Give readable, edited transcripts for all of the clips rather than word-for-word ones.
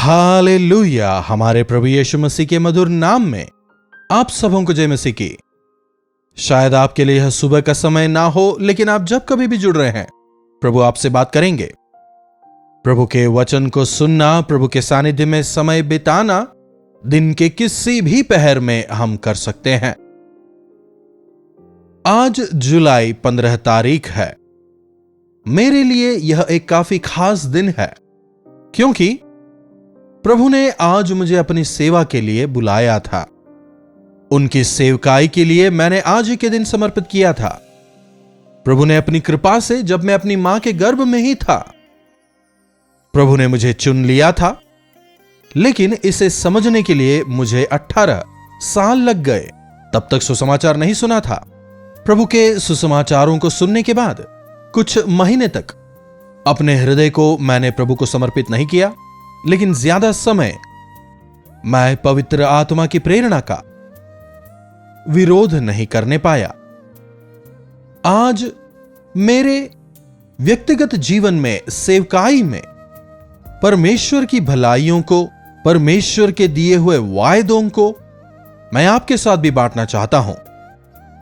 Hallelujah. हमारे प्रभु यीशु मसीह के मधुर नाम में आप सबों को जय मसीह की। शायद आपके लिए यह सुबह का समय ना हो, लेकिन आप जब कभी भी जुड़ रहे हैं, प्रभु आपसे बात करेंगे। प्रभु के वचन को सुनना, प्रभु के सानिध्य में समय बिताना दिन के किसी भी पहर में हम कर सकते हैं। आज जुलाई 15 तारीख है। मेरे लिए यह एक काफी खास दिन है, क्योंकि प्रभु ने आज मुझे अपनी सेवा के लिए बुलाया था। उनकी सेवकाई के लिए मैंने आज ही के दिन समर्पित किया था। प्रभु ने अपनी कृपा से, जब मैं अपनी मां के गर्भ में ही था, प्रभु ने मुझे चुन लिया था। लेकिन इसे समझने के लिए मुझे 18 साल लग गए। तब तक सुसमाचार नहीं सुना था। प्रभु के सुसमाचारों को सुनने के बाद कुछ महीने तक अपने हृदय को मैंने प्रभु को समर्पित नहीं किया, लेकिन ज्यादा समय मैं पवित्र आत्मा की प्रेरणा का विरोध नहीं करने पाया। आज मेरे व्यक्तिगत जीवन में, सेवकाई में, परमेश्वर की भलाइयों को, परमेश्वर के दिए हुए वायदों को मैं आपके साथ भी बांटना चाहता हूं।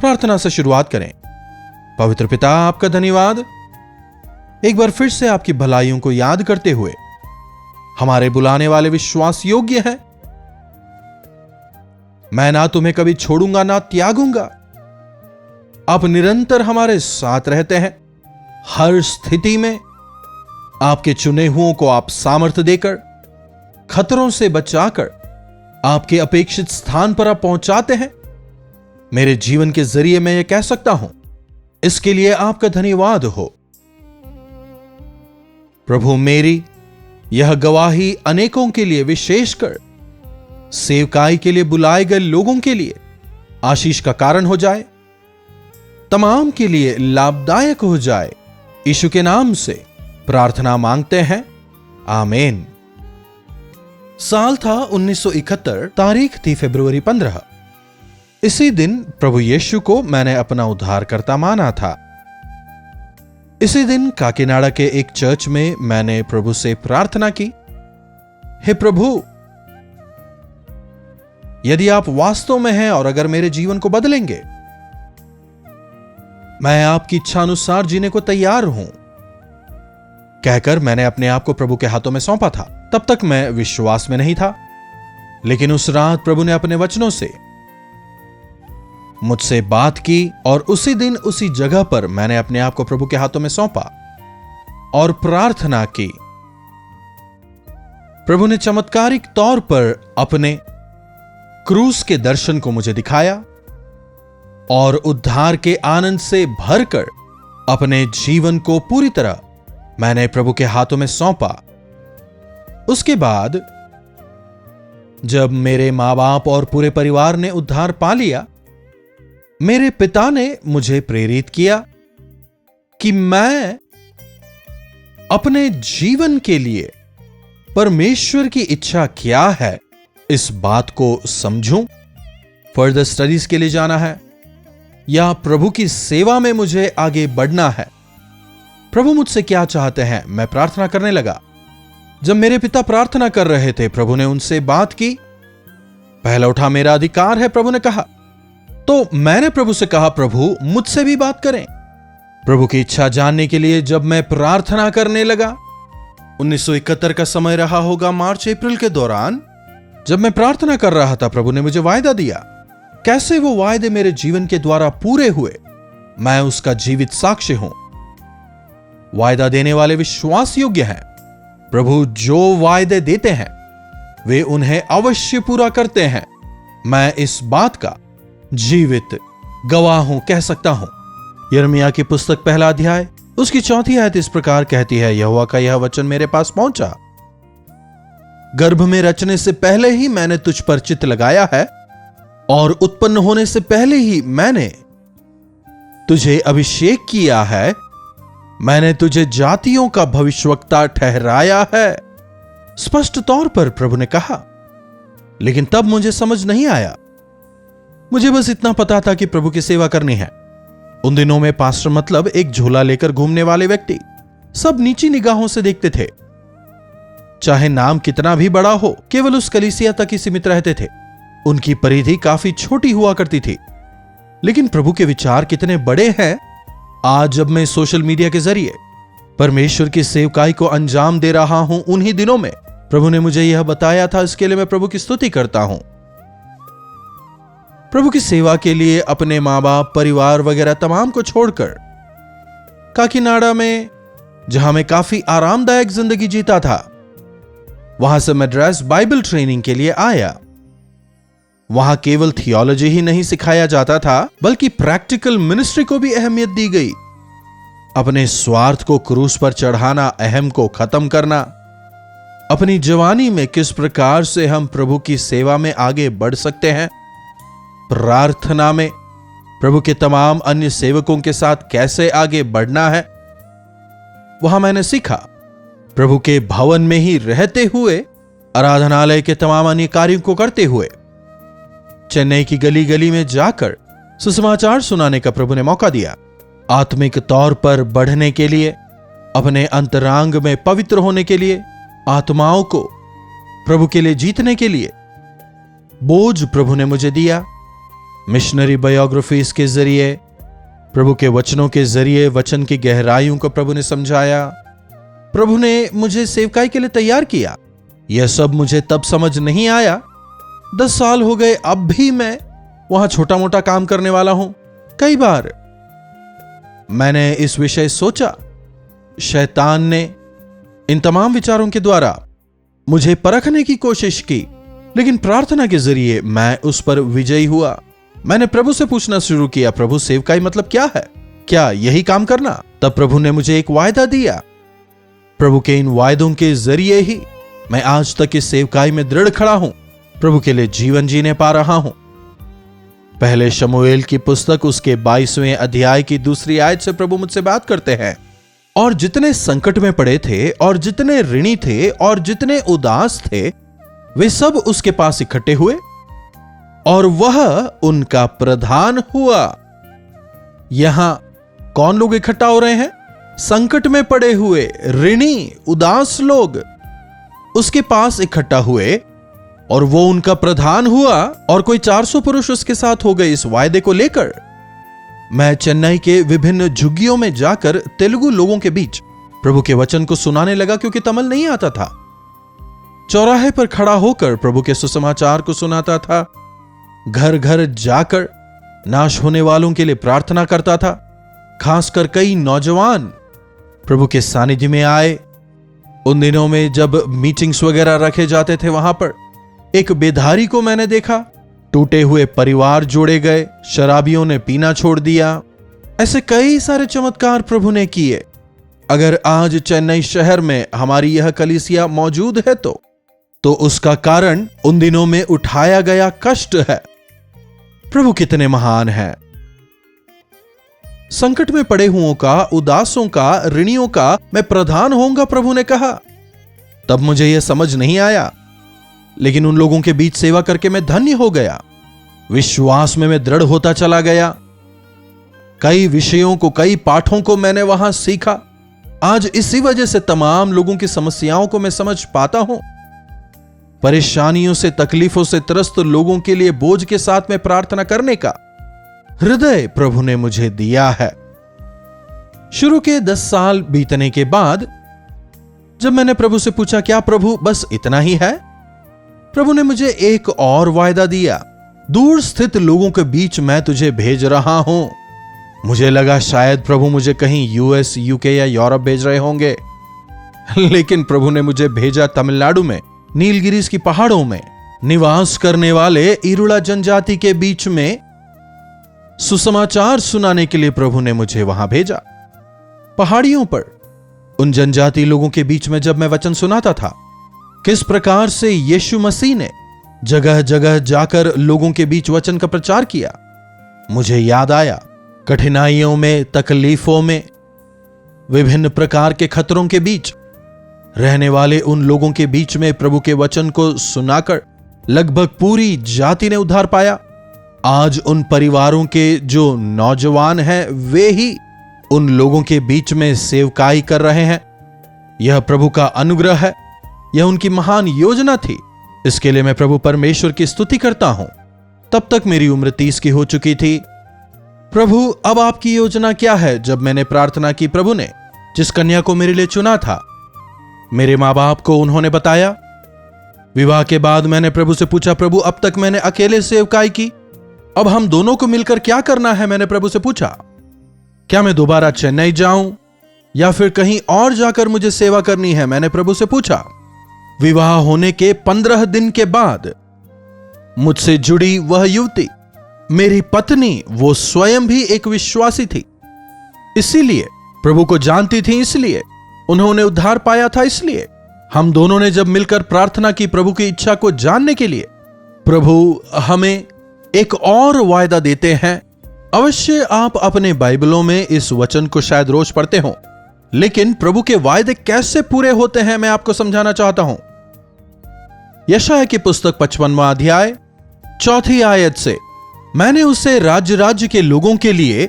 प्रार्थना से शुरुआत करें। पवित्र पिता, आपका धन्यवाद एक बार फिर से आपकी भलाइयों को याद करते हुए हमारे बुलाने वाले विश्वास योग्य हैं। मैं ना तुम्हें कभी छोड़ूंगा ना त्यागूंगा। आप निरंतर हमारे साथ रहते हैं। हर स्थिति में आपके चुने हुओं को आप सामर्थ्य देकर, खतरों से बचाकर आपके अपेक्षित स्थान पर आप पहुंचाते हैं। मेरे जीवन के जरिए मैं यह कह सकता हूं, इसके लिए आपका धन्यवाद हो। प्रभु, मेरी यह गवाही अनेकों के लिए, विशेषकर सेवकाई के लिए बुलाए गए लोगों के लिए आशीष का कारण हो जाए, तमाम के लिए लाभदायक हो जाए। यीशु के नाम से प्रार्थना मांगते हैं, आमीन। साल था 1971, तारीख थी फरवरी 15। इसी दिन प्रभु यीशु को मैंने अपना उद्धारकर्ता माना था। इसी दिन काकीनाडा के एक चर्च में मैंने प्रभु से प्रार्थना की, हे प्रभु, यदि आप वास्तव में हैं और अगर मेरे जीवन को बदलेंगे, मैं आपकी इच्छा अनुसार जीने को तैयार हूं। कहकर मैंने अपने आप को प्रभु के हाथों में सौंपा था। तब तक मैं विश्वास में नहीं था, लेकिन उस रात प्रभु ने अपने वचनों से मुझसे बात की और उसी दिन उसी जगह पर मैंने अपने आप को प्रभु के हाथों में सौंपा और प्रार्थना की। प्रभु ने चमत्कारिक तौर पर अपने क्रूस के दर्शन को मुझे दिखाया और उद्धार के आनंद से भरकर अपने जीवन को पूरी तरह मैंने प्रभु के हाथों में सौंपा। उसके बाद जब मेरे मां बाप और पूरे परिवार ने उद्धार पा लिया, मेरे पिता ने मुझे प्रेरित किया कि मैं अपने जीवन के लिए परमेश्वर की इच्छा क्या है, इस बात को समझूं। फर्दर स्टडीज के लिए जाना है या प्रभु की सेवा में मुझे आगे बढ़ना है। प्रभु मुझसे क्या चाहते हैं, मैं प्रार्थना करने लगा। जब मेरे पिता प्रार्थना कर रहे थे, प्रभु ने उनसे बात की। पहला उठा मेरा अधिकार है, प्रभु ने कहा। तो मैंने प्रभु से कहा, प्रभु मुझसे भी बात करें। प्रभु की इच्छा जानने के लिए जब मैं प्रार्थना करने लगा, 1971 का समय रहा होगा, मार्च अप्रैल के दौरान जब मैं प्रार्थना कर रहा था, प्रभु ने मुझे वायदा दिया। कैसे वो वायदे मेरे जीवन के द्वारा पूरे हुए, मैं उसका जीवित साक्ष्य हूं। वायदा देने वाले विश्वास योग्य हैं। प्रभु जो वायदे देते हैं वे उन्हें अवश्य पूरा करते हैं। मैं इस बात का जीवित गवाह हूं, कह सकता हूं। यिर्मयाह की पुस्तक पहला अध्याय उसकी 4 आयत इस प्रकार कहती है, यहोवा का यह वचन मेरे पास पहुंचा, गर्भ में रचने से पहले ही मैंने तुझ पर चित्त लगाया है और उत्पन्न होने से पहले ही मैंने तुझे अभिषेक किया है। मैंने तुझे जातियों का भविष्यवक्ता ठहराया है। स्पष्ट तौर पर प्रभु ने कहा, लेकिन तब मुझे समझ नहीं आया। मुझे बस इतना पता था कि प्रभु की सेवा करनी है। उन दिनों में पास्टर मतलब एक झोला लेकर घूमने वाले व्यक्ति। सब नीची निगाहों से देखते थे। चाहे नाम कितना भी बड़ा हो, केवल उस कलीसिया तक ही सीमित रहते थे। उनकी परिधि काफी छोटी हुआ करती थी। लेकिन प्रभु के विचार कितने बड़े हैं। आज जब मैं सोशल मीडिया के जरिए परमेश्वर की सेवकाई को अंजाम दे रहा हूं, उन्हीं दिनों में प्रभु ने मुझे यह बताया था। इसके लिए मैं प्रभु की स्तुति करता हूं। प्रभु की सेवा के लिए अपने मां बाप, परिवार वगैरह तमाम को छोड़कर काकीनाडा में, जहां मैं काफी आरामदायक जिंदगी जीता था, वहां से मद्रास बाइबल ट्रेनिंग के लिए आया। वहां केवल थियोलॉजी ही नहीं सिखाया जाता था, बल्कि प्रैक्टिकल मिनिस्ट्री को भी अहमियत दी गई। अपने स्वार्थ को क्रूस पर चढ़ाना, अहम को खत्म करना। अपनी जवानी में किस प्रकार से हम प्रभु की सेवा में आगे बढ़ सकते हैं, प्रार्थना में प्रभु के तमाम अन्य सेवकों के साथ कैसे आगे बढ़ना है, वहां मैंने सीखा। प्रभु के भवन में ही रहते हुए, आराधनालय के तमाम अन्य कार्यों को करते हुए, चेन्नई की गली गली में जाकर सुसमाचार सुनाने का प्रभु ने मौका दिया। आत्मिक तौर पर बढ़ने के लिए, अपने अंतरांग में पवित्र होने के लिए, आत्माओं को प्रभु के लिए जीतने के लिए बोझ प्रभु ने मुझे दिया। मिशनरी बायोग्राफीज के जरिए, प्रभु के वचनों के जरिए वचन की गहराइयों को प्रभु ने समझाया। प्रभु ने मुझे सेवकाई के लिए तैयार किया। यह सब मुझे तब समझ नहीं आया। 10 साल हो गए, अब भी मैं वहां छोटा मोटा काम करने वाला हूं। कई बार मैंने इस विषय सोचा। शैतान ने इन तमाम विचारों के द्वारा मुझे परखने की कोशिश की, लेकिन प्रार्थना के जरिए मैं उस पर विजयी हुआ। मैंने प्रभु से पूछना शुरू किया, प्रभु सेवकाई मतलब क्या है? क्या यही काम करना? तब प्रभु ने मुझे एक वायदा दिया। प्रभु के इन वायदों के जरिए ही मैं आज तक इस सेवकाई में दृढ़ खड़ा हूं, प्रभु के लिए जीवन जीने पा रहा हूं। पहले शमूएल की पुस्तक उसके 22वें अध्याय की 2 आयत से प्रभु मुझसे बात करते हैं। और जितने संकट में पड़े थे, और जितने ऋणी थे, और जितने उदास थे, वे सब उसके पास इकट्ठे हुए और वह उनका प्रधान हुआ। यहां कौन लोग इकट्ठा हो रहे हैं? संकट में पड़े हुए, ऋणी, उदास लोग उसके पास इकट्ठा हुए और वो उनका प्रधान हुआ। और कोई 400 पुरुष उसके साथ हो गए इस वायदे को लेकर। मैं चेन्नई के विभिन्न झुग्गियों में जाकर तेलुगु लोगों के बीच प्रभु के वचन को सुनाने लगा, क्योंकि तमिल नहीं आता था। चौराहे पर खड़ा होकर प्रभु के सुसमाचार को सुनाता था। घर घर जाकर नाश होने वालों के लिए प्रार्थना करता था। खासकर कई नौजवान प्रभु के सानिध्य में आए। उन दिनों में जब मीटिंग्स वगैरह रखे जाते थे, वहां पर एक बेधारी को मैंने देखा। टूटे हुए परिवार जोड़े गए, शराबियों ने पीना छोड़ दिया। ऐसे कई सारे चमत्कार प्रभु ने किए। अगर आज चेन्नई शहर में हमारी यह कलीसिया मौजूद है तो उसका कारण उन दिनों में उठाया गया कष्ट है। प्रभु कितने महान हैं। संकट में पड़े हुओं का, उदासों का, ऋणियों का मैं प्रधान होऊंगा, प्रभु ने कहा। तब मुझे यह समझ नहीं आया, लेकिन उन लोगों के बीच सेवा करके मैं धन्य हो गया। विश्वास में मैं दृढ़ होता चला गया। कई विषयों को, कई पाठों को मैंने वहां सीखा। आज इसी वजह से तमाम लोगों की समस्याओं को मैं समझ पाता हूं। परेशानियों से, तकलीफों से त्रस्त लोगों के लिए बोझ के साथ में प्रार्थना करने का हृदय प्रभु ने मुझे दिया है। शुरू के 10 साल बीतने के बाद जब मैंने प्रभु से पूछा, क्या प्रभु बस इतना ही है? प्रभु ने मुझे एक और वायदा दिया, दूर स्थित लोगों के बीच मैं तुझे भेज रहा हूं। मुझे लगा शायद प्रभु मुझे कहीं यूएस, यूके या यूरोप भेज रहे होंगे, लेकिन प्रभु ने मुझे भेजा तमिलनाडु में, नीलगिरीज की पहाड़ों में निवास करने वाले इरुड़ा जनजाति के बीच में सुसमाचार सुनाने के लिए प्रभु ने मुझे वहां भेजा। पहाड़ियों पर उन जनजाति लोगों के बीच में जब मैं वचन सुनाता था, किस प्रकार से यीशु मसीह ने जगह जगह जाकर लोगों के बीच वचन का प्रचार किया, मुझे याद आया। कठिनाइयों में, तकलीफों में, विभिन्न प्रकार के खतरों के बीच रहने वाले उन लोगों के बीच में प्रभु के वचन को सुनाकर लगभग पूरी जाति ने उद्धार पाया। आज उन परिवारों के जो नौजवान हैं, वे ही उन लोगों के बीच में सेवकाई कर रहे हैं। यह प्रभु का अनुग्रह है। यह उनकी महान योजना थी। इसके लिए मैं प्रभु परमेश्वर की स्तुति करता हूं। तब तक मेरी उम्र 30 की हो चुकी थी। प्रभु, अब आपकी योजना क्या है? जब मैंने प्रार्थना की, प्रभु ने जिस कन्या को मेरे लिए चुना था, मेरे मां बाप को उन्होंने बताया। विवाह के बाद मैंने प्रभु से पूछा, प्रभु अब तक मैंने अकेले सेवकाई की, अब हम दोनों को मिलकर क्या करना है? मैंने प्रभु से पूछा, क्या मैं दोबारा चेन्नई जाऊं या फिर कहीं और जाकर मुझे सेवा करनी है? मैंने प्रभु से पूछा। विवाह होने के 15 दिन के बाद मुझसे जुड़ी वह युवती, मेरी पत्नी, वो स्वयं भी एक विश्वासी थी, इसीलिए प्रभु को जानती थी, इसलिए उन्होंने उद्धार पाया था। इसलिए हम दोनों ने जब मिलकर प्रार्थना की प्रभु की इच्छा को जानने के लिए, प्रभु हमें एक और वायदा देते हैं। अवश्य आप अपने बाइबलों में इस वचन को शायद रोज पढ़ते हो, लेकिन प्रभु के वायदे कैसे पूरे होते हैं मैं आपको समझाना चाहता हूं। यशायाह की पुस्तक 55वां अध्याय 4 आयत से, मैंने उसे राज्य राज्य के लोगों के लिए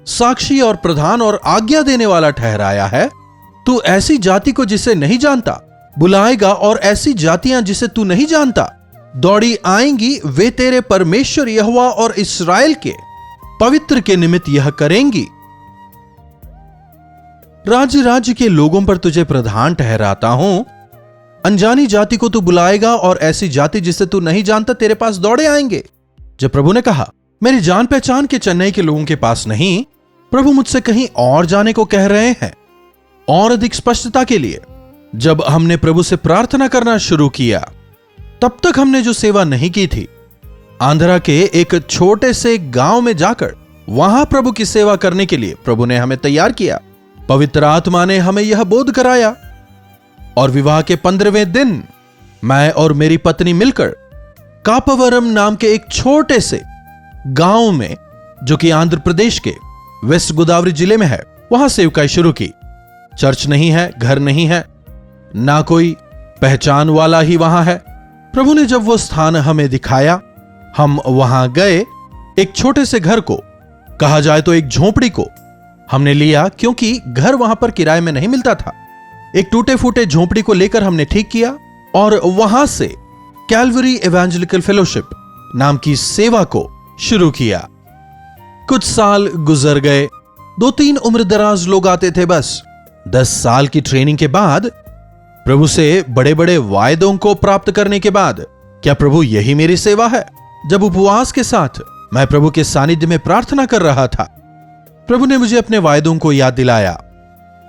साक्षी और प्रधान और आज्ञा देने वाला ठहराया है। तू ऐसी जाति को जिसे नहीं जानता बुलाएगा, और ऐसी जातियां जिसे तू नहीं जानता दौड़ी आएंगी। वे तेरे परमेश्वर यहोवा और इस्राएल के पवित्र के निमित्त यह करेंगी। राज्य राज्य के लोगों पर तुझे प्रधान ठहराता हूं। अनजानी जाति को तू बुलाएगा, और ऐसी जाति जिसे तू नहीं जानता तेरे पास दौड़े आएंगे। जब प्रभु ने कहा, मेरी जान पहचान के चेन्नई के लोगों के पास नहीं, प्रभु मुझसे कहीं और जाने को कह रहे हैं। और अधिक स्पष्टता के लिए, जब हमने प्रभु से प्रार्थना करना शुरू किया, तब तक हमने जो सेवा नहीं की थी, आंध्रा के एक छोटे से गांव में जाकर वहां प्रभु की सेवा करने के लिए प्रभु ने हमें तैयार किया। पवित्र आत्मा ने हमें यह बोध कराया, और विवाह के 15वें दिन मैं और मेरी पत्नी मिलकर कापवरम नाम के एक छोटे से गांव में, जो कि आंध्र प्रदेश के वेस्ट गोदावरी जिले में है, वहां सेवकाई शुरू की। चर्च नहीं है, घर नहीं है, ना कोई पहचान वाला ही वहां है। प्रभु ने जब वो स्थान हमें दिखाया, हम वहां गए। एक छोटे से घर को, कहा जाए तो एक झोपड़ी को हमने लिया, क्योंकि घर वहां पर किराए में नहीं मिलता था। एक टूटे फूटे झोपड़ी को लेकर हमने ठीक किया, और वहां से कैलवरी एवेंजेलिकल फेलोशिप नाम की सेवा को शुरू किया। कुछ साल गुजर गए, 2-3 उम्रदराज लोग आते थे बस। 10 साल की ट्रेनिंग के बाद, प्रभु से बड़े बड़े वायदों को प्राप्त करने के बाद, क्या प्रभु यही मेरी सेवा है? जब उपवास के साथ मैं प्रभु के सानिध्य में प्रार्थना कर रहा था, प्रभु ने मुझे अपने वायदों को याद दिलाया।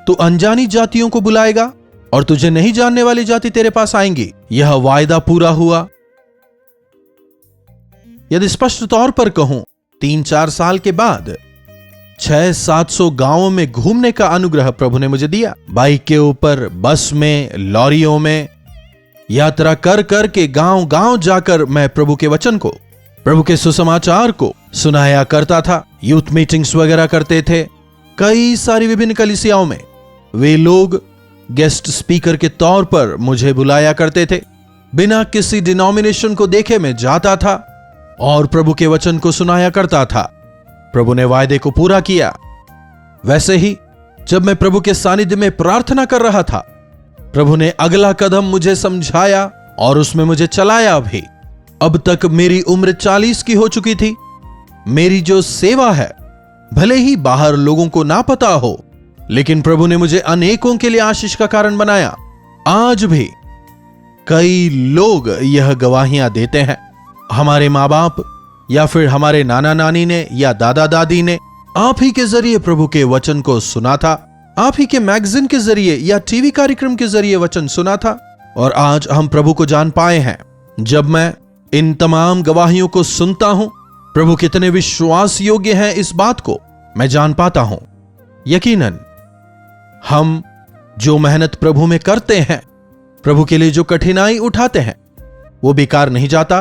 तू अनजानी जातियों को बुलाएगा, और तुझे नहीं जानने वाली जाति तेरे पास आएंगी। यह वायदा पूरा हुआ। यदि स्पष्ट तौर पर कहूं, 3-4 साल के बाद 600-700 गांवों में घूमने का अनुग्रह प्रभु ने मुझे दिया। बाइक के ऊपर, बस में, लॉरियों में यात्रा कर कर के गांव गांव जाकर मैं प्रभु के वचन को, प्रभु के सुसमाचार को सुनाया करता था। यूथ मीटिंग्स वगैरह करते थे। कई सारी विभिन्न कलीसियाओं में वे लोग गेस्ट स्पीकर के तौर पर मुझे बुलाया करते थे। बिना किसी डिनोमिनेशन को देखे मैं जाता था और प्रभु के वचन को सुनाया करता था। प्रभु ने वायदे को पूरा किया। वैसे ही जब मैं प्रभु के सानिध्य में प्रार्थना कर रहा था, प्रभु ने अगला कदम मुझे समझाया और उसमें मुझे चलाया भी। अब तक मेरी उम्र 40 की हो चुकी थी। मेरी जो सेवा है, भले ही बाहर लोगों को ना पता हो, लेकिन प्रभु ने मुझे अनेकों के लिए आशीष का कारण बनाया। आज भी कई लोग यह गवाहियां देते हैं। हमारे माँ बाप या फिर हमारे नाना नानी ने या दादा दादी ने आप ही के जरिए प्रभु के वचन को सुना था। आप ही के मैगजीन के जरिए या टीवी कार्यक्रम के जरिए वचन सुना था, और आज हम प्रभु को जान पाए हैं। जब मैं इन तमाम गवाहियों को सुनता हूं, प्रभु कितने विश्वास योग्य हैं इस बात को मैं जान पाता हूं। यकीनन हम जो मेहनत प्रभु में करते हैं, प्रभु के लिए जो कठिनाई उठाते हैं, वो बेकार नहीं जाता।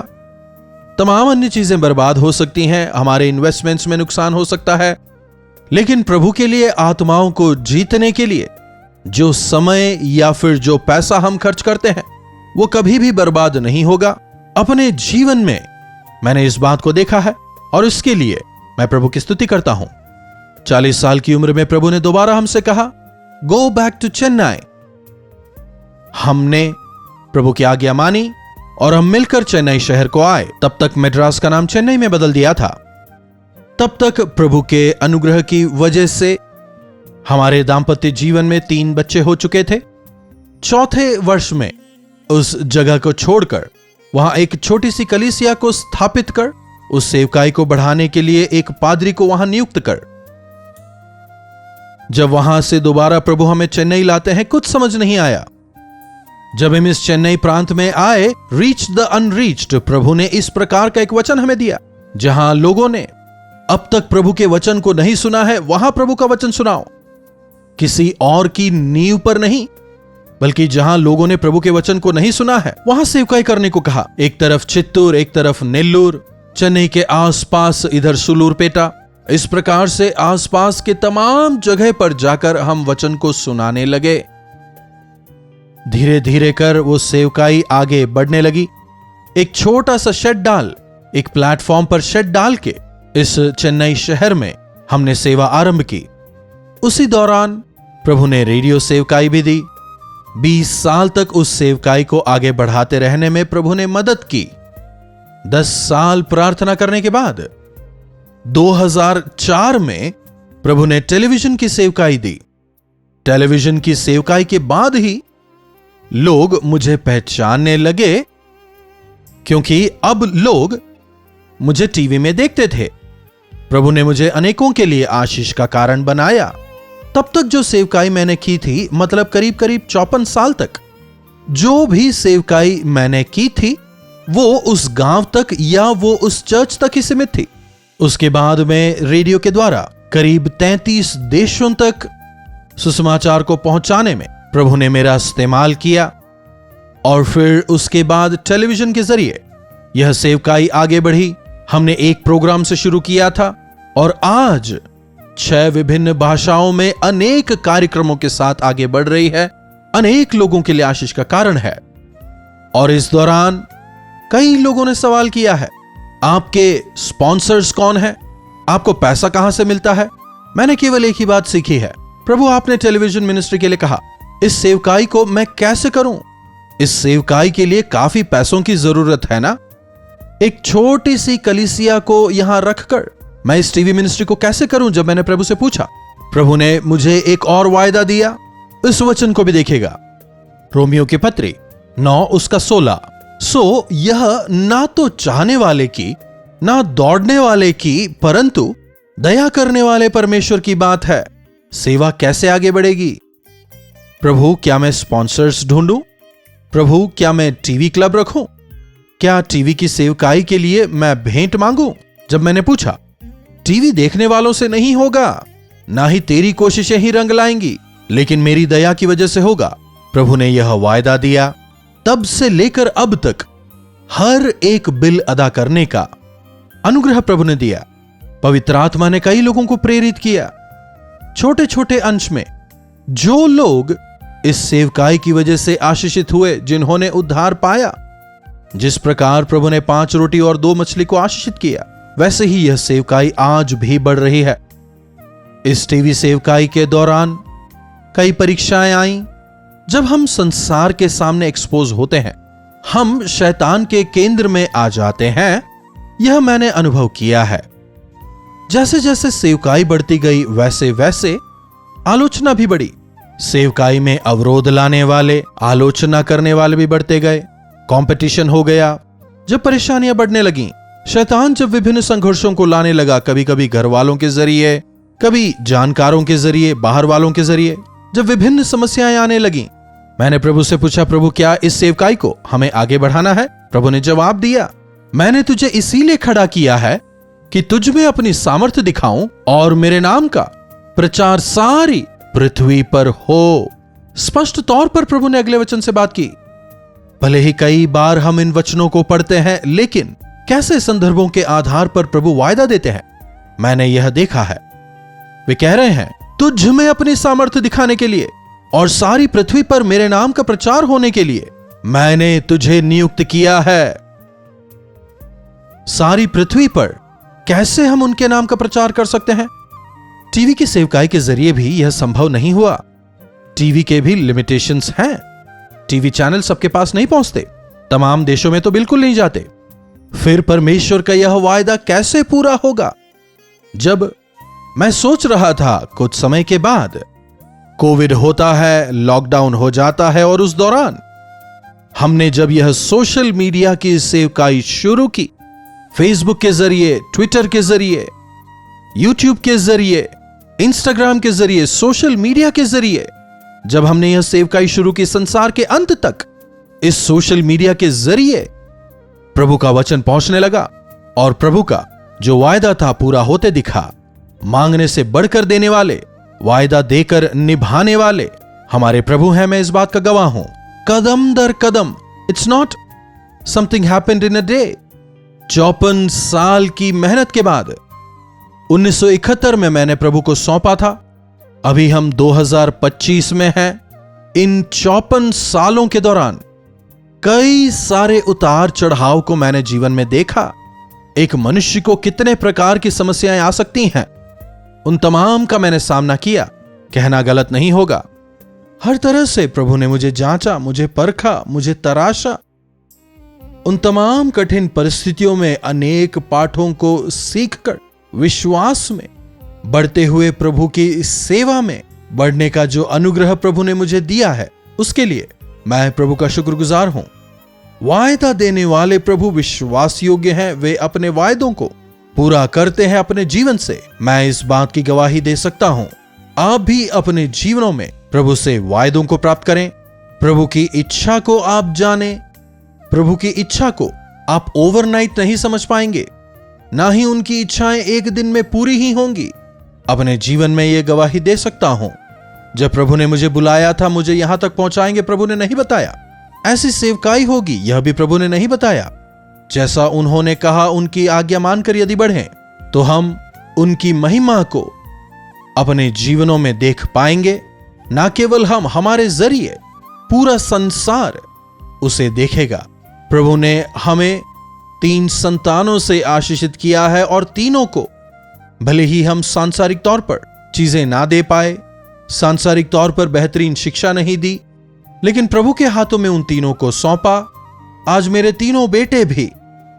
तमाम अन्य चीजें बर्बाद हो सकती हैं, हमारे इन्वेस्टमेंट्स में नुकसान हो सकता है, लेकिन प्रभु के लिए आत्माओं को जीतने के लिए जो समय या फिर जो पैसा हम खर्च करते हैं, वो कभी भी बर्बाद नहीं होगा। अपने जीवन में मैंने इस बात को देखा है और इसके लिए मैं प्रभु की स्तुति करता हूं। 40 साल की उम्र में प्रभु ने दोबारा हमसे कहा, गो बैक टू चेन्नई। हमने प्रभु की आज्ञा मानी और हम मिलकर चेन्नई शहर को आए। तब तक मद्रास का नाम चेन्नई में बदल दिया था। तब तक प्रभु के अनुग्रह की वजह से हमारे दाम्पत्य जीवन में 3 बच्चे हो चुके थे। चौथे वर्ष में उस जगह को छोड़कर वहां एक छोटी सी कलीसिया को स्थापित कर उस सेवकाई को बढ़ाने के लिए एक पादरी को वहां नियुक्त कर, जब वहां से दोबारा प्रभु हमें चेन्नई लाते हैं, कुछ समझ नहीं आया। जब हम इस चेन्नई प्रांत में आए, रीच द अनरीच्ड, प्रभु ने इस प्रकार का एक वचन हमें दिया, जहां लोगों ने अब तक प्रभु के वचन को नहीं सुना है, वहां प्रभु का वचन सुनाओ। किसी और की नींव पर नहीं, बल्कि जहां लोगों ने प्रभु के वचन को नहीं सुना है, वहां सेवकाई करने को कहा। एक तरफ चित्तूर, एक तरफ नेल्लूर, चेन्नई के आसपास इधर सुलूरपेटा, इस प्रकार से आसपास के तमाम जगह पर जाकर हम वचन को सुनाने लगे। धीरे धीरे कर वो सेवकाई आगे बढ़ने लगी। एक छोटा सा शेड डाल, एक प्लेटफॉर्म पर शेड डाल के इस चेन्नई शहर में हमने सेवा आरंभ की। उसी दौरान प्रभु ने रेडियो सेवकाई भी दी। 20 साल तक उस सेवकाई को आगे बढ़ाते रहने में प्रभु ने मदद की। 10 साल प्रार्थना करने के बाद 2004 में प्रभु ने टेलीविजन की सेवकाई दी। टेलीविजन की सेवकाई के बाद ही लोग मुझे पहचानने लगे, क्योंकि अब लोग मुझे टीवी में देखते थे। प्रभु ने मुझे अनेकों के लिए आशीष का कारण बनाया। तब तक जो सेवकाई मैंने की थी, मतलब करीब करीब 54 साल तक जो भी सेवकाई मैंने की थी, वो उस गांव तक या वो उस चर्च तक ही सीमित थी। उसके बाद में रेडियो के द्वारा करीब 33 देशों तक सुसमाचार को पहुंचाने में प्रभु ने मेरा इस्तेमाल किया। और फिर उसके बाद टेलीविजन के जरिए यह सेवकाई आगे बढ़ी। हमने एक प्रोग्राम से शुरू किया था और आज 6 विभिन्न भाषाओं में अनेक कार्यक्रमों के साथ आगे बढ़ रही है, अनेक लोगों के लिए आशीष का कारण है। और इस दौरान कई लोगों ने सवाल किया है, आपके स्पॉन्सर्स कौन है, आपको पैसा कहां से मिलता है? मैंने केवल एक ही बात सीखी है, प्रभु आपने टेलीविजन मिनिस्ट्री के लिए कहा, इस सेवकाई को मैं कैसे करूं? इस सेवकाई के लिए काफी पैसों की जरूरत है ना। एक छोटी सी कलीसिया को यहां रखकर मैं इस टीवी मिनिस्ट्री को कैसे करूं? जब मैंने प्रभु से पूछा, प्रभु ने मुझे एक और वायदा दिया। इस वचन को भी देखेगा, रोमियो की पत्री 9 उसका 16। सो यह ना तो चाहने वाले की, ना दौड़ने वाले की, परंतु दया करने वाले परमेश्वर की बात है। सेवा कैसे आगे बढ़ेगी? प्रभु क्या मैं स्पॉन्सर्स ढूंढूं? प्रभु क्या मैं टीवी क्लब रखूं? क्या टीवी की सेवकाई के लिए मैं भेंट मांगूं? जब मैंने पूछा, टीवी देखने वालों से नहीं होगा, ना ही तेरी कोशिशें ही रंग लाएंगी, लेकिन मेरी दया की वजह से होगा। प्रभु ने यह वायदा दिया। तब से लेकर अब तक हर एक बिल अदा करने का अनुग्रह प्रभु ने दिया। पवित्र आत्मा ने कई लोगों को प्रेरित किया। छोटे छोटे अंश में जो लोग इस सेवकाई की वजह से आशीषित हुए, जिन्होंने उद्धार पाया, जिस प्रकार प्रभु ने 5 रोटी और 2 मछली को आशीषित किया, वैसे ही यह सेवकाई आज भी बढ़ रही है। इस टीवी सेवकाई के दौरान कई परीक्षाएं आईं। जब हम संसार के सामने एक्सपोज होते हैं, हम शैतान के केंद्र में आ जाते हैं। यह मैंने अनुभव किया है। जैसे जैसे सेवकाई बढ़ती गई, वैसे वैसे आलोचना भी बढ़ी। सेवकाई में अवरोध लाने वाले, आलोचना करने वाले भी बढ़ते गए। कंपटीशन हो गया। जब परेशानियां बढ़ने लगीं, शैतान जब विभिन्न संघर्षों को लाने लगा, कभी कभी घर वालों के जरिए, कभी जानकारों के जरिए, बाहर वालों के जरिए, जब विभिन्न समस्याएं आने लगीं, मैंने प्रभु से पूछा, प्रभु क्या इस सेवकाई को हमें आगे बढ़ाना है? प्रभु ने जवाब दिया, मैंने तुझे इसीलिए खड़ा किया है कि तुझ में अपनी सामर्थ्य दिखाऊं और मेरे नाम का प्रचार सारी पृथ्वी पर हो। स्पष्ट तौर पर प्रभु ने अगले वचन से बात की। भले ही कई बार हम इन वचनों को पढ़ते हैं, लेकिन कैसे संदर्भों के आधार पर प्रभु वायदा देते हैं, मैंने यह देखा है। वे कह रहे हैं, तुझ में अपनी सामर्थ्य दिखाने के लिए और सारी पृथ्वी पर मेरे नाम का प्रचार होने के लिए मैंने तुझे नियुक्त किया है। सारी पृथ्वी पर कैसे हम उनके नाम का प्रचार कर सकते हैं? टीवी की सेवकाई के जरिए भी यह संभव नहीं हुआ। टीवी के भी लिमिटेशंस हैं। टीवी चैनल सबके पास नहीं पहुंचते, तमाम देशों में तो बिल्कुल नहीं जाते। फिर परमेश्वर का यह वायदा कैसे पूरा होगा? जब मैं सोच रहा था, कुछ समय के बाद कोविड होता है, लॉकडाउन हो जाता है, और उस दौरान हमने जब यह सोशल मीडिया की सेवकाई शुरू की, फेसबुक के जरिए, ट्विटर के जरिए, यूट्यूब के जरिए, इंस्टाग्राम के जरिए, सोशल मीडिया के जरिए जब हमने यह सेवकाई शुरू की, संसार के अंत तक इस सोशल मीडिया के जरिए प्रभु का वचन पहुंचने लगा और प्रभु का जो वायदा था पूरा होते दिखा। मांगने से बढ़कर देने वाले, वायदा देकर निभाने वाले हमारे प्रभु हैं। मैं इस बात का गवाह हूं। कदम दर कदम, it's not something happened in a day. 54 साल की मेहनत के बाद 1971 में मैंने प्रभु को सौंपा था। अभी हम 2025 में हैं। इन 54 सालों के दौरान कई सारे उतार चढ़ाव को मैंने जीवन में देखा। एक मनुष्य को कितने प्रकार की समस्याएं आ सकती हैं, उन तमाम का मैंने सामना किया। कहना गलत नहीं होगा। हर तरह से प्रभु ने मुझे जांचा, मुझे परखा, मुझे तराशा। उन तमाम कठिन परिस्थितियों में अनेक पाठों को सीखकर विश्वास में बढ़ते हुए प्रभु की सेवा में बढ़ने का जो अनुग्रह प्रभु ने मुझे दिया है, उसके लिए मैं प्रभु का शुक्रगुजार हूं। वायदा देने वाले प्रभु विश्वास योग्य हैं। वे अपने वायदों को पूरा करते हैं अपने जीवन से। मैं इस बात की गवाही दे सकता हूं। आप भी अपने जीवनों में प्रभु से वायदों को प्राप्त करें। प्रभु की इच्छा को आप जानें। प्रभु की इच्छा को आप ओवरनाइट नहीं समझ पाएंगे, ना ही उनकी इच्छाएं एक दिन में पूरी ही होंगी। अपने जीवन में यह गवाही दे सकता हूं। जब प्रभु ने मुझे बुलाया था, मुझे यहां तक पहुंचाएंगे प्रभु ने नहीं बताया। ऐसी सेवकाई होगी, यह भी प्रभु ने नहीं बताया। जैसा उन्होंने कहा, उनकी आज्ञा मानकर यदि बढ़ें तो हम उनकी महिमा को अपने जीवनों में देख पाएंगे। ना केवल हम, हमारे जरिए पूरा संसार उसे देखेगा। प्रभु ने हमें 3 संतानों से आशीषित किया है और तीनों को, भले ही हम सांसारिक तौर पर चीजें ना दे पाए, सांसारिक तौर पर बेहतरीन शिक्षा नहीं दी, लेकिन प्रभु के हाथों में उन तीनों को सौंपा। आज मेरे तीनों बेटे भी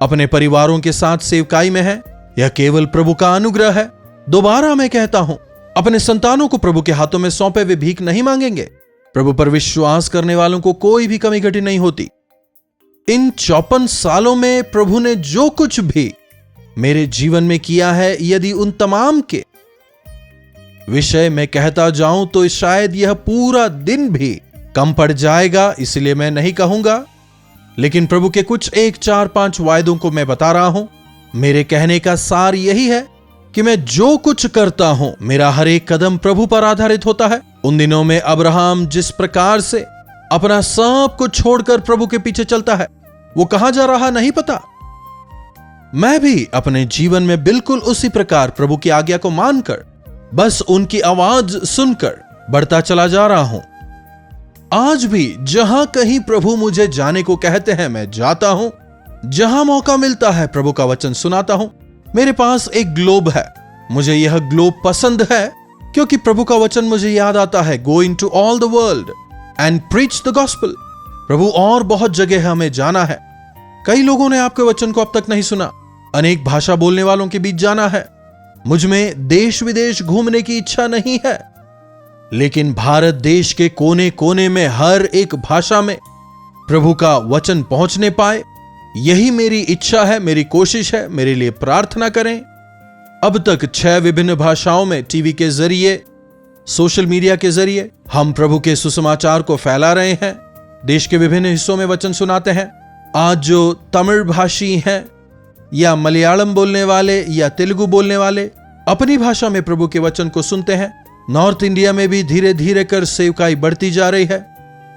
अपने परिवारों के साथ सेवकाई में हैं। यह केवल प्रभु का अनुग्रह है। दोबारा मैं कहता हूं, अपने संतानों को प्रभु के हाथों में सौंपे वे भीख नहीं मांगेंगे। प्रभु पर विश्वास करने वालों को कोई भी कमी घटी नहीं होती। इन 54 सालों में प्रभु ने जो कुछ भी मेरे जीवन में किया है, यदि उन तमाम के विषय में कहता जाऊं तो शायद यह पूरा दिन भी कम पड़ जाएगा, इसलिए मैं नहीं कहूंगा। लेकिन प्रभु के कुछ 1, 4, 5 वायदों को मैं बता रहा हूं। मेरे कहने का सार यही है कि मैं जो कुछ करता हूं, मेरा हर एक कदम प्रभु पर आधारित होता है। उन दिनों में अब्राहम जिस प्रकार से अपना सब कुछ छोड़कर प्रभु के पीछे चलता है, वो कहां जा रहा नहीं पता। मैं भी अपने जीवन में बिल्कुल उसी प्रकार प्रभु की आज्ञा को मानकर, बस उनकी आवाज सुनकर बढ़ता चला जा रहा हूं। आज भी जहां कहीं प्रभु मुझे जाने को कहते हैं, मैं जाता हूं। जहां मौका मिलता है प्रभु का वचन सुनाता हूं। मेरे पास एक ग्लोब है। मुझे यह ग्लोब पसंद है क्योंकि प्रभु का वचन मुझे याद आता है, go into all the world and preach the gospel. प्रभु और बहुत जगह हमें जाना है। कई लोगों ने आपके वचन को अब तक नहीं सुना। अनेक भाषा बोलने वालों के बीच जाना है। मुझ में देश विदेश घूमने की इच्छा नहीं है, लेकिन भारत देश के कोने कोने में हर एक भाषा में प्रभु का वचन पहुंचने पाए, यही मेरी इच्छा है, मेरी कोशिश है। मेरे लिए प्रार्थना करें। अब तक 6 विभिन्न भाषाओं में टीवी के जरिए, सोशल मीडिया के जरिए हम प्रभु के सुसमाचार को फैला रहे हैं। देश के विभिन्न हिस्सों में वचन सुनाते हैं। आज जो तमिल भाषी हैं या मलयालम बोलने वाले या तेलुगु बोलने वाले अपनी भाषा में प्रभु के वचन को सुनते हैं। नॉर्थ इंडिया में भी धीरे धीरे कर सेवकाई बढ़ती जा रही है।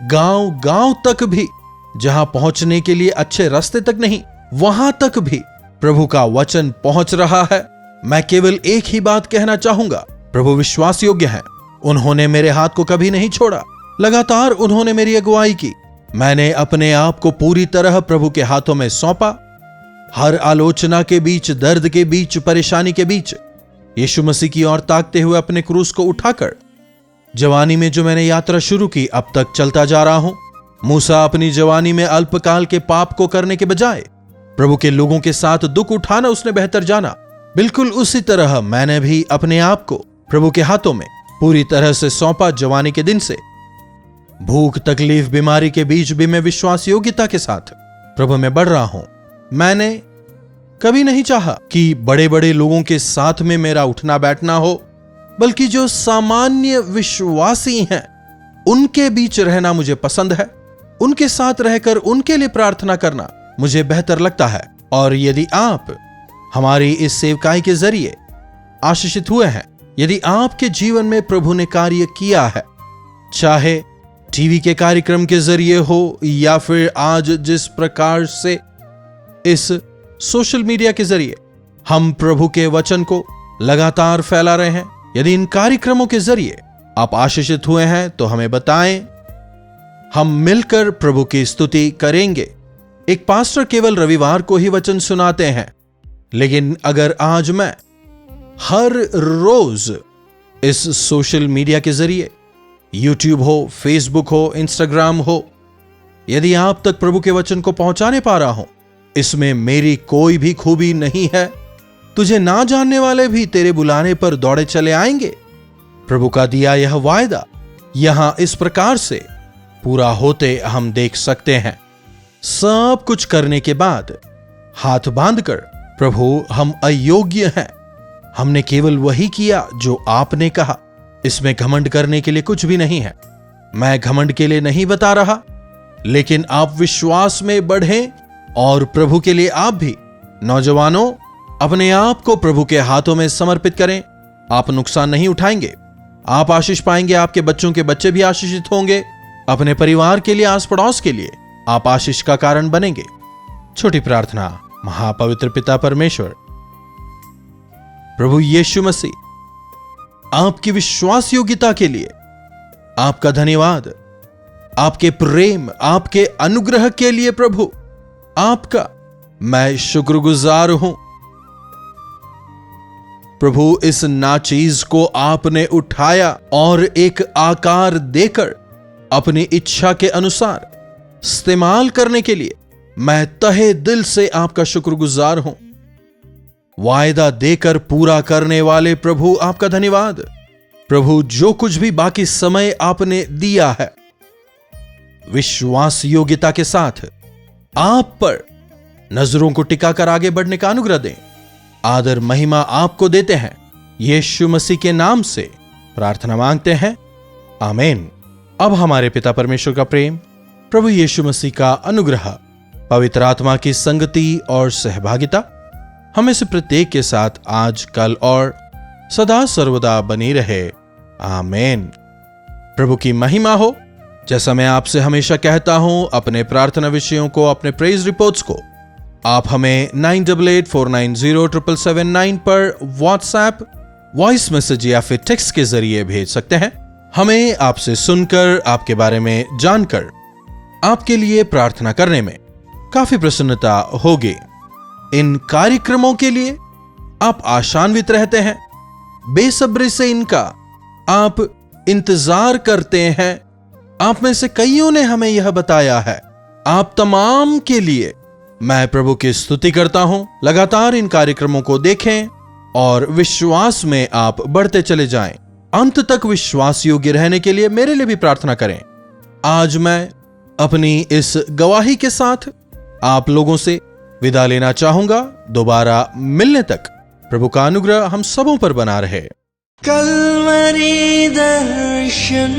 गांव गांव तक भी, जहां पहुंचने के लिए अच्छे रास्ते तक नहीं, वहां तक भी प्रभु का वचन पहुंच रहा है। मैं केवल एक ही बात कहना चाहूंगा, प्रभु विश्वास योग्य है। उन्होंने मेरे हाथ को कभी नहीं छोड़ा। लगातार उन्होंने मेरी अगुवाई की। मैंने अपने आप को पूरी तरह प्रभु के हाथों में सौंपा। हर आलोचना के बीच, दर्द के बीच, परेशानी के बीच यीशु मसीह की ओर ताकते हुए अपने क्रूस को उठाकर जवानी में जो मैंने यात्रा शुरू की, अब तक चलता जा रहा हूं। मूसा अपनी जवानी में अल्पकाल के पाप को करने के बजाय प्रभु के लोगों के साथ दुख उठाना उसने बेहतर जाना। बिल्कुल उसी तरह मैंने भी अपने आप को प्रभु के हाथों में पूरी तरह से सौंपा। जवानी के दिन से भूख, तकलीफ, बीमारी के बीच भी मैं विश्वास योग्यता के साथ प्रभु में बढ़ रहा हूं। मैंने कभी नहीं चाहा कि बड़े बड़े लोगों के साथ में मेरा उठना बैठना हो, बल्कि जो सामान्य विश्वासी हैं उनके बीच रहना मुझे पसंद है। उनके साथ रहकर उनके लिए प्रार्थना करना मुझे बेहतर लगता है। और यदि आप हमारी इस सेवकाई के जरिए आशीषित हुए हैं, यदि आपके जीवन में प्रभु ने कार्य किया है, चाहे टीवी के कार्यक्रम के जरिए हो या फिर आज जिस प्रकार से इस सोशल मीडिया के जरिए हम प्रभु के वचन को लगातार फैला रहे हैं, यदि इन कार्यक्रमों के जरिए आप आशीषित हुए हैं तो हमें बताएं। हम मिलकर प्रभु की स्तुति करेंगे। एक पास्टर केवल रविवार को ही वचन सुनाते हैं, लेकिन अगर आज मैं हर रोज इस सोशल मीडिया के जरिए, यूट्यूब हो, फेसबुक हो, इंस्टाग्राम हो, यदि आप तक प्रभु के वचन को पहुंचाने पा रहा हूं, इसमें मेरी कोई भी खूबी नहीं है। तुझे ना जानने वाले भी तेरे बुलाने पर दौड़े चले आएंगे। प्रभु का दिया यह वायदा यहां इस प्रकार से पूरा होते हम देख सकते हैं। सब कुछ करने के बाद हाथ बांधकर, प्रभु हम अयोग्य हैं, हमने केवल वही किया जो आपने कहा। इसमें घमंड करने के लिए कुछ भी नहीं है। मैं घमंड के लिए नहीं बता रहा, लेकिन आप विश्वास में बढ़ें और प्रभु के लिए आप भी नौजवानों अपने आप को प्रभु के हाथों में समर्पित करें। आप नुकसान नहीं उठाएंगे, आप आशीष पाएंगे। आपके बच्चों के बच्चे भी आशीषित होंगे। अपने परिवार के लिए, आस पड़ोस के लिए आप आशीष का कारण बनेंगे। छोटी प्रार्थना। महापवित्र पिता परमेश्वर, प्रभु यीशु मसीह, आपकी विश्वास योग्यता के लिए आपका धन्यवाद। आपके प्रेम, आपके अनुग्रह के लिए प्रभु आपका मैं शुक्रगुजार हूं। प्रभु इस नाचीज को आपने उठाया और एक आकार देकर अपनी इच्छा के अनुसार इस्तेमाल करने के लिए मैं तहे दिल से आपका शुक्रगुजार हूं। वायदा देकर पूरा करने वाले प्रभु आपका धन्यवाद। प्रभु जो कुछ भी बाकी समय आपने दिया है, विश्वास योग्यता के साथ आप पर नजरों को टिकाकर आगे बढ़ने का अनुग्रह दें। आदर महिमा आपको देते हैं। यीशु मसीह के नाम से प्रार्थना मांगते हैं, आमीन। अब हमारे पिता परमेश्वर का प्रेम, प्रभु यीशु मसीह का अनुग्रह, पवित्र आत्मा की संगति और सहभागिता हमें से प्रत्येक के साथ आज, कल और सदा सर्वदा बनी रहे। आमीन। प्रभु की महिमा हो। जैसा मैं आपसे हमेशा कहता हूं, अपने प्रार्थना विषयों को, अपने प्रेज रिपोर्ट्स को आप हमें 9884907779 पर व्हाट्सएप, वॉइस मैसेज या फिर टेक्स्ट के जरिए भेज सकते हैं। हमें आपसे सुनकर, आपके बारे में जानकर, आपके लिए प्रार्थना करने में काफी प्रसन्नता होगी। इन कार्यक्रमों के लिए आप आशान्वित रहते हैं, बेसब्री से इनका आप इंतजार करते हैं। आप में से कईयों ने हमें यह बताया है। आप तमाम के लिए मैं प्रभु की स्तुति करता हूं। लगातार इन कार्यक्रमों को देखें और विश्वास में आप बढ़ते चले जाएं। अंत तक विश्वास योग्य रहने के लिए मेरे लिए भी प्रार्थना करें। आज मैं अपनी इस गवाही के साथ आप लोगों से विदा लेना चाहूंगा। दोबारा मिलने तक प्रभु का अनुग्रह हम सबों पर बना रहे। कल्वरी दर्शन,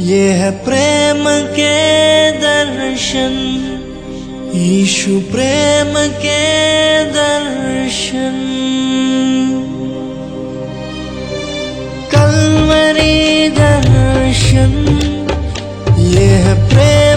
ये है प्रेम के दर्शन, यीशु प्रेम के दर्शन। कल्वरी दर्शन, ये है प्रेम